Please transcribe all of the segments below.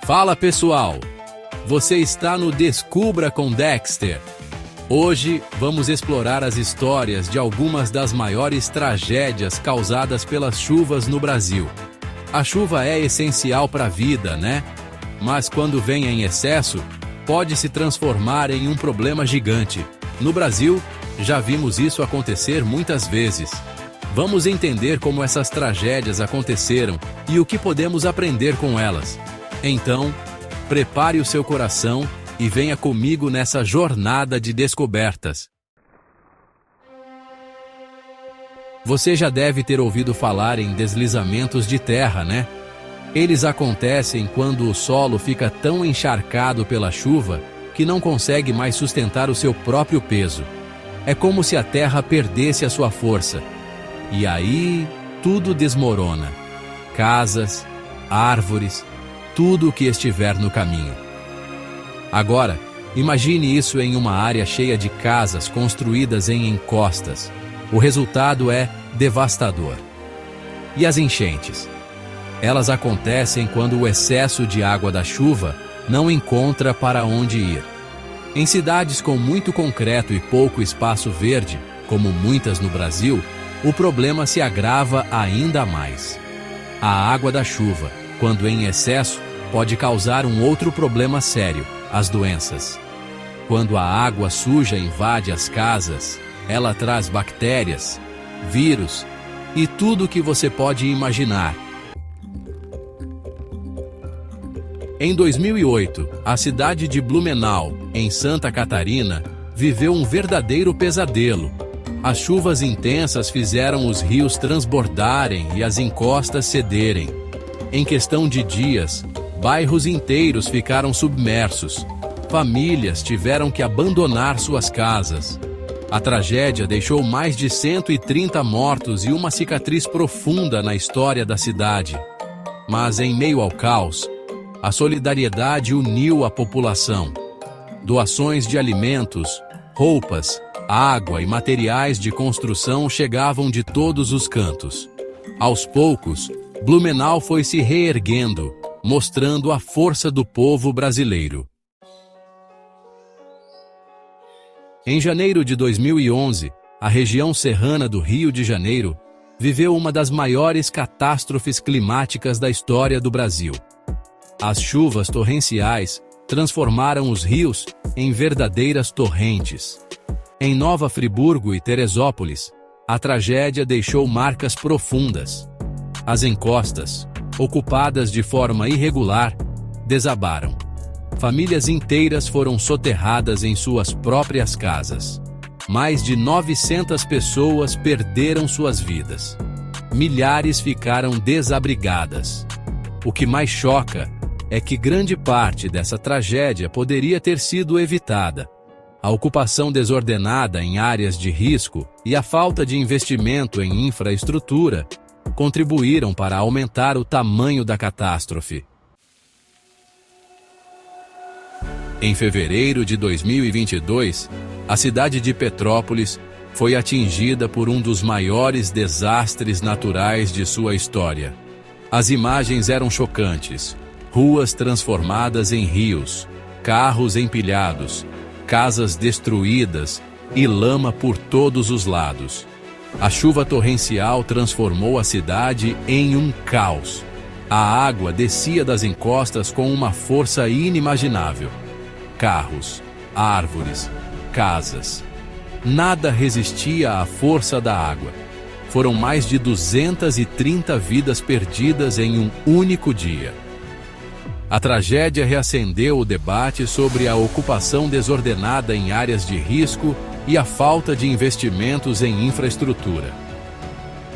Fala pessoal, você está no Descubra com Dexter. Hoje vamos explorar as histórias de algumas das maiores tragédias causadas pelas chuvas no Brasil. A chuva é essencial para a vida, né? Mas quando vem em excesso, pode se transformar em um problema gigante. No Brasil, já vimos isso acontecer muitas vezes. Vamos entender como essas tragédias aconteceram e o que podemos aprender com elas. Então, prepare o seu coração e venha comigo nessa jornada de descobertas. Você já deve ter ouvido falar em deslizamentos de terra, né? Eles acontecem quando o solo fica tão encharcado pela chuva que não consegue mais sustentar o seu próprio peso. É como se a terra perdesse a sua força. E aí, tudo desmorona. Casas, árvores, tudo o que estiver no caminho. Agora, imagine isso em uma área cheia de casas construídas em encostas. O resultado é devastador. E as enchentes? Elas acontecem quando o excesso de água da chuva não encontra para onde ir. Em cidades com muito concreto e pouco espaço verde, como muitas no Brasil, o problema se agrava ainda mais. A água da chuva, quando em excesso, pode causar um outro problema sério: as doenças. Quando a água suja invade as casas, ela traz bactérias, vírus e tudo o que você pode imaginar. Em 2008, a cidade de Blumenau, em Santa Catarina, viveu um verdadeiro pesadelo. As chuvas intensas fizeram os rios transbordarem e as encostas cederem. Em questão de dias, bairros inteiros ficaram submersos. Famílias tiveram que abandonar suas casas. A tragédia deixou mais de 130 mortos e uma cicatriz profunda na história da cidade. Mas em meio ao caos, a solidariedade uniu a população. Doações de alimentos, roupas, água e materiais de construção chegavam de todos os cantos. Aos poucos, Blumenau foi se reerguendo, mostrando a força do povo brasileiro. Em janeiro de 2011, a região serrana do Rio de Janeiro viveu uma das maiores catástrofes climáticas da história do Brasil. As chuvas torrenciais transformaram os rios em verdadeiras torrentes. Em Nova Friburgo e Teresópolis, a tragédia deixou marcas profundas. As encostas, ocupadas de forma irregular, desabaram. Famílias inteiras foram soterradas em suas próprias casas. Mais de 900 pessoas perderam suas vidas. Milhares ficaram desabrigadas. O que mais choca é que grande parte dessa tragédia poderia ter sido evitada. A ocupação desordenada em áreas de risco e a falta de investimento em infraestrutura contribuíram para aumentar o tamanho da catástrofe. Em fevereiro de 2022, a cidade de Petrópolis foi atingida por um dos maiores desastres naturais de sua história. As imagens eram chocantes: ruas transformadas em rios, carros empilhados, casas destruídas e lama por todos os lados. A chuva torrencial transformou a cidade em um caos. A água descia das encostas com uma força inimaginável. Carros, árvores, casas. Nada resistia à força da água. Foram mais de 230 vidas perdidas em um único dia. A tragédia reacendeu o debate sobre a ocupação desordenada em áreas de risco e a falta de investimentos em infraestrutura.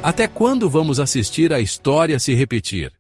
Até quando vamos assistir a história se repetir?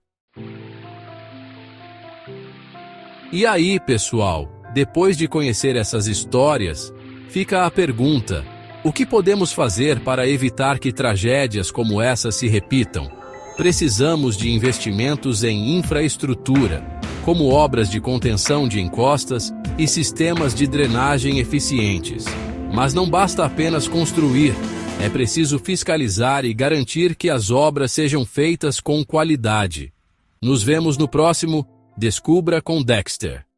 E aí, pessoal, depois de conhecer essas histórias, fica a pergunta: o que podemos fazer para evitar que tragédias como essa se repitam? Precisamos de investimentos em infraestrutura, como obras de contenção de encostas e sistemas de drenagem eficientes. Mas não basta apenas construir, é preciso fiscalizar e garantir que as obras sejam feitas com qualidade. Nos vemos no próximo Descubra com Dexter.